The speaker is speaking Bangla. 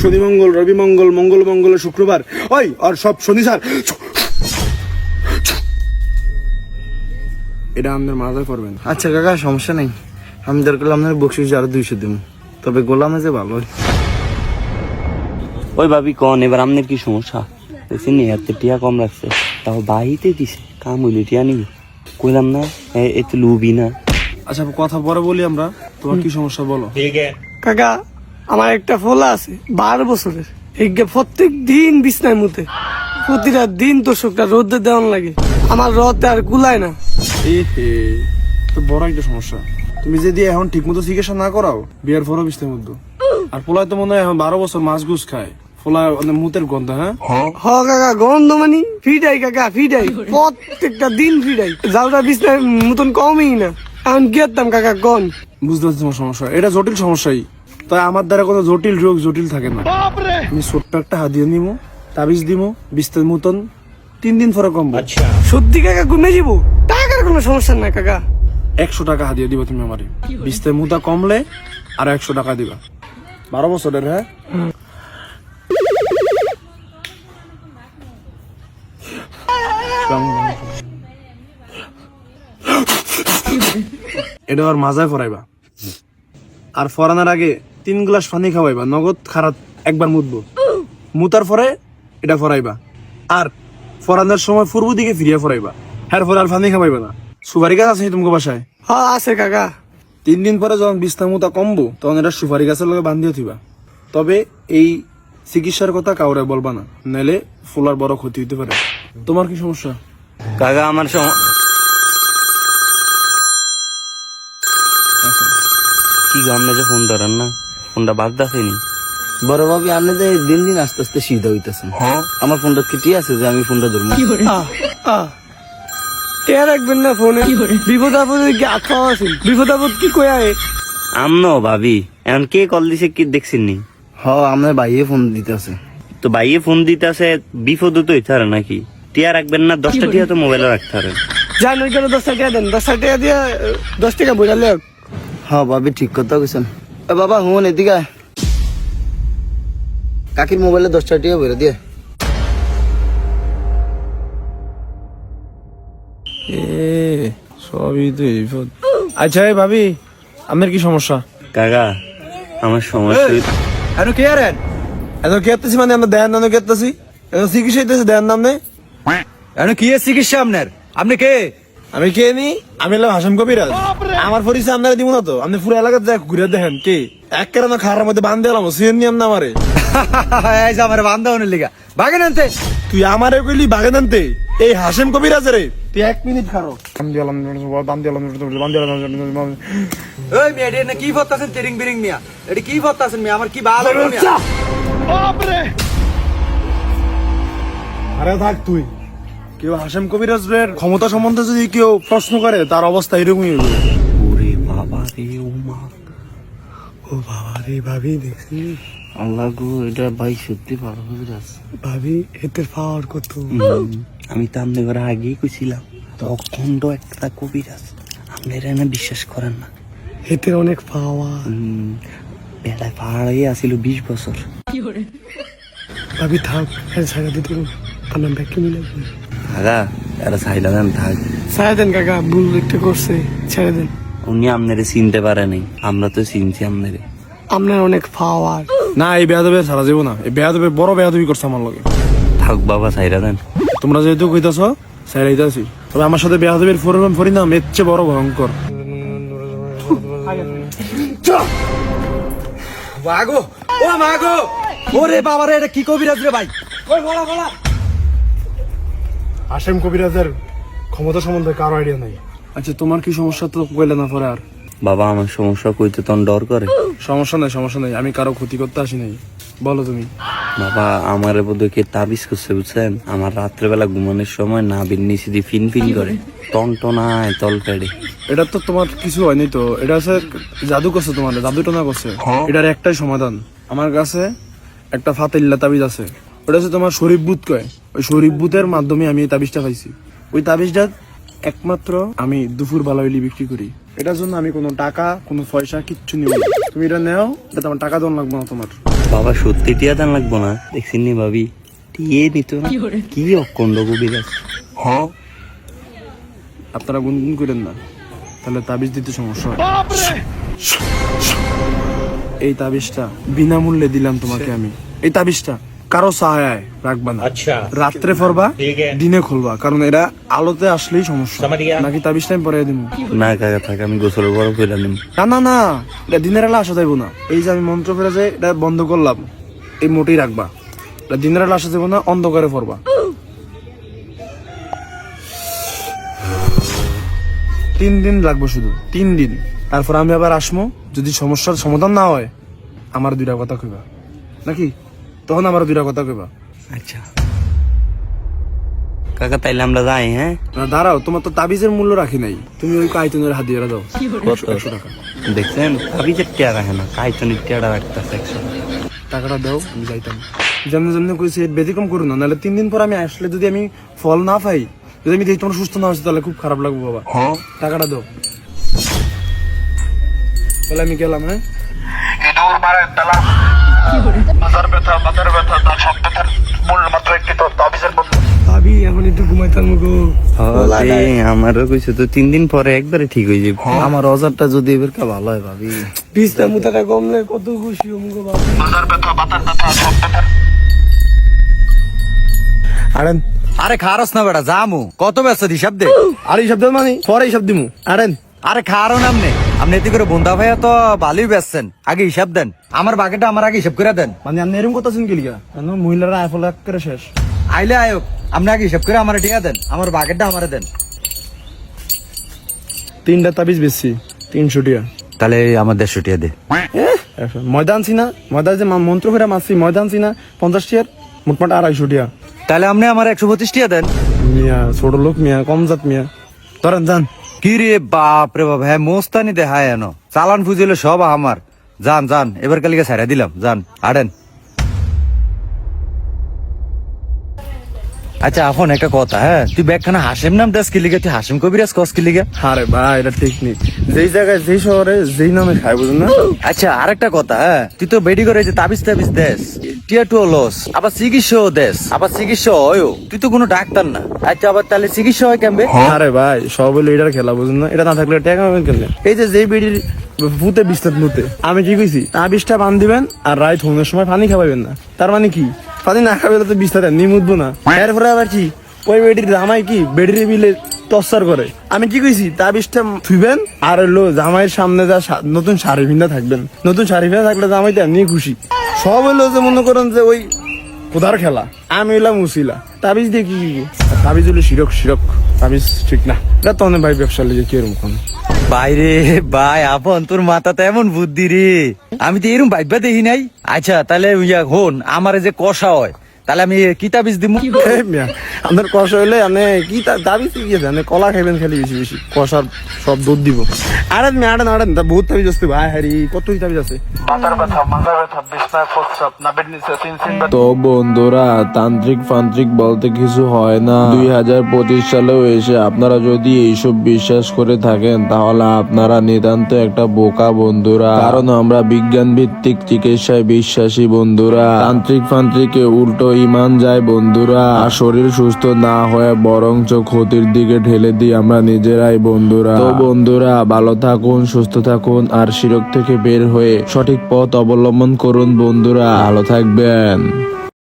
শনি মঙ্গল, রবি মঙ্গল, মঙ্গল মঙ্গল, শুক্রবার, ওই আর সব শনি স্যার। এটা আমাদের মাথায় করবেন। আচ্ছা কাকা সমস্যা নেই, আমি দরকার আপনার বকশিস আরো 200 দিব, তবে গোলামে যে ভালো। ওই ভাবি কন এবার আপনার কি সমস্যা? দেখছি নি এত টিয়া কম রাখছে, তাও বাহিতে দিছে, কাম হইলে টিয়া নিবি। কইলাম না এত লুবি না। আচ্ছা কথা পরে বলি আমরা, তোমার কি সমস্যা বলো। কাকা আমার একটা ফোলা আছে 12 বছরের, এই প্রত্যেক দিন বিছনায় মুতে, প্রতিটা দিন তোষকটা রোদে দেওয়ান লাগে, আমার রদ আর কুলায় না। তো বড় একটা সমস্যা। তুমি যদি এখন ঠিক মতো চিকিৎসা না করাও, বিয়ার পরও বিছনায় মধ্যে। আর পোলায় তো মনে হয় এখন 12 বছর মাছ গুছ খায়, পোলায় মুতের গন্ধ। হ্যাঁ হ কাকা গন্ধ মানি ফিডাই কাকা ফিডাই, প্রত্যেকটা দিন ফিডাই, জালটা বিছনায় মতন কমই না। এখন গেতাম কাকা গন। বুঝতে পারছি তোমার সমস্যা, এটা জটিল সমস্যাই। তাই আমার দ্বারা কোনো জটিল রোগ জটিল থাকে না। আমি ছোট্ট একটা হাদিয়ে নিবো, তাবিজ দিব, বিস্তার মতন 3 দিন পরে কমবো। সত্যি কাকা ঘুমে যাবো, টাকার কোনো সমস্যা নাই কাকা। 100 টাকা হাদিয়ে দিব তুমি আমারে, বিস্তার মুতা কমলে আর 100 টাকা দিবা। 12 বছরের। হ্যাঁ এটা আর মাজায় ফরাইবা, আর ফরানোর আগে 3 গ্লাস পানি খাওয়াইবা, নগদ খারাপ একবার মুতবো, মুতার পরে এটা ফরাইবা, আর ফরানোর সময় পূর্ব দিকে ফিরিয়ে ফরাইবা। হ্যাঁ পরে আর পানি খাওয়াইবা না। সুপারি গাছ আছে তোমাকে বাসায়? হ আছে কাকা। 3 দিন পরে যখন বিছনা মুতা কমবো, তখন এটা সুপারি গাছের লগে বান্ধিয়ে থিবা। তবে এই চিকিৎসার কথা কাউরে বলবা না, নাইলে ফুলার বড় ক্ষতি হইতে পারে। তোমার কি সমস্যা? কাকা আমার কি গো, আপনি যে ফোন ধরেন না, ফোনটা বাগদাছেনি। বড় ভাবি আপনি তো দিন দিন আস্তে আস্তে সিধা হইতেছেন। আমার ফোনটা কি ঠিক আছে যে আমি ফোনটা ধরবো? কে রাখবেন না ফোনে, বিপদ আপদে কি আত্মা আছেন, বিপদ আপদ কি কয়া আমনো ভাবি এখন কে কল দিছে কি দেখছেন নি? হ আপনার ভাইয়ে ফোন দিতেছে। তো ভাইয়ে ফোন দিতে আছে, বিপদ তো হইতে পারে নাকি? টিয়া রাখবেন না, 10টা টিয়া তো মোবাইলে রাখতে পারেন। জান ওই কেন 10 টাকা দেন, 10 টাকা দিয়ে 10 টাকা বোঝালে। হ্যাঁ ভাবি ঠিক কথা কইছেন। বাবা হুন এদিকে আয়। কাকির মোবাইলে 10 টাকা ভরে দিয়ে। সবই তো বিপদ। আচ্ছা ভাবি আপনার কি সমস্যা? কাকা আমার সমস্যা এত কে আর এত কেতেছি, মানে আমরা দেয়ার নামে কেতেছি, চিকিৎসা হইতেছে দেয়ার নামে। এখন কি চিকিৎসা আপনার? আপনি কে? আমি কে নি? আমি হলাম হাসেম কবিরাজ। আমার পরিচয় আপনারা দিব না তো? আপনি পুরো এলাকার যা ঘুরে দেখেন কে এক কেন খারার মধ্যে বান্ধে এলাম, সিএন নিয়ম না আমারে। এই যে আমার বান্ধব লিগা বাগেন আনতে। তুই আমারে কইলি বাগেন আনতে? এই হাসেম কবিরাজ রে, তুই 1 মিনিট খারো। ওই মিয়া এটা কি ফতাছেন টেরিং বিরিং মিয়া? এটা কি ফতাছেন মিয়া? আমার কি ভালো মিয়া? আরে থাক তুই। কেউ হাসেম কবিরাজ এর ক্ষমতা সম্বন্ধে যদি কেউ প্রশ্ন করে, তার অবস্থা এরকমই হবে। ওরে বাবা রে, ও মা, ও বাবা রে, ভাবি দেখছি আল্লাহ গো, এটা ভাই সত্যি পারো কবিরাজ। ভাবি এতে পাওয়ার কত। আমি তো আপনার ঘরে আগেই কইছিলাম, অখণ্ড একটা কবিরাজ, আপনারা না বিশ্বাস করেন না। এতে অনেক পাওয়ার। বেড়ায় পাহাড়ে আসিল 20 বছর। ভাবি থাক, ছাড়া দিতে আমার ব্যাগকে মিলে কাকা এরা চাইলা দেন থাক। ছেড়ে দেন কাকা, ভুল একটা করছে, ছেড়ে দেন। উনি আপনারে চিনতে পারে নাই, আমরা তো চিনছি আপনারে। আপনার অনেক পাওয়ার। না এই বেয়াদবে ছাড়া যাবো না, এই বেয়াদবে বড় বেয়াদবি করছে আমার লগে। থাক বাবা চাইরা দেন। তোমরা যেহেতু কইতাছ ছাড়াইতাছি, তবে আমার সাথে বেয়াদবির পরিণাম এর চেয়ে বড় ভয়ঙ্কর। মাগো ও মাগো, ওরে বাবা রে, এটা কি কবিরাজ রে ভাই? ওই বলা বলা। হাসেম কবিরাজের ক্ষমতা সম্বন্ধে কারো আইডিয়া নাই। আচ্ছা তোমার কি সমস্যা তো কইলে না পরে আর? বাবা আমার সমস্যা কইতে তখন ডর করে। সমস্যা নাই, আমি কারো ক্ষতি করতে আসি নাই, বলো তুমি। বাবা আমার বোধহয় কে তাবিজ করছে বুঝছেন, আমার রাত্রেবেলা ঘুমানোর সময় না নিচে দিয়ে ফিন ফিন করে, টনটনায় তল পেড়ে। এটা তো তোমার কিছু হয়নি তো, এটা হচ্ছে জাদু করছে, তোমার জাদু টনা করছে। এটার একটাই সমাধান, আমার কাছে একটা ফাতিল্লা তাবিজ আছে, ওটা হচ্ছে তোমার শরীফ বুত কয়। ওই শরীফ বুতের মাধ্যমে আমি এই তাবিজটা পাইছি। ওই তাবিজটা একমাত্র আমি দুপুর বেলা হইলে বিক্রি করি। এটার জন্য আমি কোনো টাকা কোনো পয়সা কিচ্ছু নিব না। তুমি এটা নেও, এটা তোমার টাকা দেওয়া লাগবে না তোমার। বাবা সত্যি টিয়া দান লাগবো না, দেখছেন নি ভাবি টিয়ে নিত না, কি অকন্ড কবির আছে। আপনারা গুনগুন করেন না, তাহলে তাবিজ দিতে সমস্যা হয়। এই তাবিজটা বিনামূল্যে দিলাম তোমাকে আমি। এই তাবিজটা কারো সহায় রাখবা না, রাত্রে পরবা, দিনে খুলবা, কারণ এরা আলোতে আসলেই সমস্যা। নাকি তাবিজটা আমি পরে দিব? না কাকা থাক, আমি গোসলের বড় করে নিম। না না না, এটা দিনের বেলা আসা যাইব না। এই যে আমি মন্ত্র ফেরা যায় এটা বন্ধ করলাম, এই মোটেই রাখবা। এটা দিনের বেলা আসা যাইব না, অন্ধকারে পড়বা। 3 দিন লাগবে, শুধু 3 দিন। তারপর আমি আবার আসমো, যদি সমস্যার সমাধান না হয় আমার 2টা কথা কইবা, নাকি তখন আমার 2টা কথা কইবা। আচ্ছা কাকা তাইলে আমরা যাই। হ্যাঁ না দাঁড়াও, তোমার তো তাবিজের মূল্য রাখি নাই, তুমি ওই কাইতনের হাত দিয়ে দাও। কত? 100 টাকা। দেখছেন তাবিজের টিয়া রাখে না, কাইতনের টিয়াটা রাখতেছে 100 টাকা। টাকাটা দাও, আমি যাইতাম। জন্য কইছি ব্যতিক্রম করো না, নাহলে 3 দিন পর আমি আসলে যদি আমি ফল না পাই, যদি আমি দেখি তোমার সুস্থ না হচ্ছে, তাহলে খুব খারাপ লাগবে বাবা। টাকাটা দাও, তাহলে আমি গেলাম। হ্যাঁ ভাবি এখন একটু ঘুমাইতাম গো। আমারও কইছে তো 3 দিন পরে একবারে ঠিক হয়ে যাবে। আমার অজারটা যদি এবার ভালো হয় ভাবি। বিছনা মুতাটা কমলে কত খুশি হম গো ভাবি। আরেন আরে খারস না বেটা, জামু কত ব্যস্ত হিসাব দে। আর এই শব্দ মানে পরে এই শব্দ দিমু। আরেন আরে খারো নামনে, আপনি এতে করে বন্ধা ভাইয়া তো ভালোই বেচছেন, আগে হিসাব দেন। আমার বাকেটা আমার আগে হিসাব করে দেন। মানে আপনি এরকম কথা শুনকে লিখা, মহিলারা আইফল করে শেষ। আইলে আয়োগ, আপনি আগে হিসাব করে আমার টিয়া দেন, আমার বাকেটটা আমারে দেন। 3টা তাবিজ বেশি 300 টাকা। তাহলে আমার 150 টিয়া দে। ময়দান ছিনা, ময়দান যে মন্ত্র ফেরা মাসি ময়দান ছিনা 50 টাকার, মোটমাট 250 টাকা। তাহলে আপনি আমার 125 টিয়া দেন। মিয়া ছোট লোক মিয়া, কম জাত মিয়া, ধরেন যান। কি রে বাপ রে বাপ, হ্যাঁ মোস্তানি দেখায় এনো, চালান ফুজিলে সব আমার। যান যান, এবার কালিকে ছাড়া দিলাম, যান আড়েন। আচ্ছা এখন একটা কথা, হ্যাঁ তুই ব্যাগখানা হাসিম নাম দাস কি লিগে, তুই হাসিম কবিরাজ কস কি লিগে? আরে ভাই এটা ঠিক নেই, যেই জায়গায় যেই শহরে যেই নামে খায়, বুঝুন না? আচ্ছা আরেকটা কথা, হ্যাঁ তুই তো বেডি করে যে তাবিজ তাবিজ দেশ, টিয়া টু লস, আবার চিকিৎসাও দেশ, আবার চিকিৎসা হয়ও, তুই তো কোনো ডাক্তার না। আচ্ছা আবার তাহলে চিকিৎসা হয় কেমবে? আরে ভাই সব হলো এটার খেলা, বুঝুন না? এটা না থাকলে টাকা পাবেন কেমনে? এই যে যেই বেডির ভূতে বিস্তার মুতে, আমি কি কইছি তাবিজটা বান দিবেন আর রাত হোমের সময় পানি খাওয়াবেন না। তার মানে কি, পানি না খাবে তো বিস্তার নিমুতবো না। এরপরে আবার কি, ওই বেডির জামাই কি বেডির বিলে টর্চার করে। আমি কি কইছি তাবিজটা থুইবেন আর হলো জামাইয়ের সামনে যা নতুন শাড়ি ভিন্দা থাকবেন, নতুন শাড়ি ভিন্দা থাকলে জামাইটা এমনি খুশি। সব হলো যে মনে করেন যে ওই খোদার খেলা, আমি হইলাম মুসিলা। তাবিজ দিয়ে কি তাবিজ হলো শিরক, শিরক তাবিজ ঠিক না। এটা তো অনেক ভাই ব্যবসা লেগে কি এরকম বাইরে ভাই আপন তোর মাথাতে এমন বুদ্ধি রে, আমি তো এরকম ভাইবা দেখি নাই। আচ্ছা তাহলে হন আমার যে কষা হয়, তাহলে আমি কি তাবিজ দিমু? আপনার কষা হইলে আপনি কি দাবি শিখিয়ে দেন, কলা খাইবেন খালি বেশি বেশি, কষার সব দুধ দিব। আরে আড়েন আড়েন, বহুত তাবিজ আসতে ভাই, হারি কতই তাবিজ আছে। তো বন্ধুরা, তান্ত্রিক ফান্ত্রিক বলতে কিছু হয় না। 2025 সালেও এসে আপনারা যদি এইসব বিশ্বাস করে থাকেন, তাহলে আপনারা নিতান্ত একটা বোকা বন্ধুরা। কারণ আমরা বিজ্ঞান ভিত্তিক চিকিৎসায় বিশ্বাসী বন্ধুরা। তান্ত্রিক ফান্ত্রিকে উল্টো ইমান যায় বন্ধুরা, আর শরীর সুস্থ না হয়ে বরঞ্চ ক্ষতির দিকে ঠেলে দিই আমরা নিজেরাই বন্ধুরা। তো বন্ধুরা ভালো থাকুন, সুস্থ থাকুন, আর শিরক থেকে বের হয়ে সঠিক পথ অবলম্বন করুন বন্ধুরা। ভালো থাকবেন।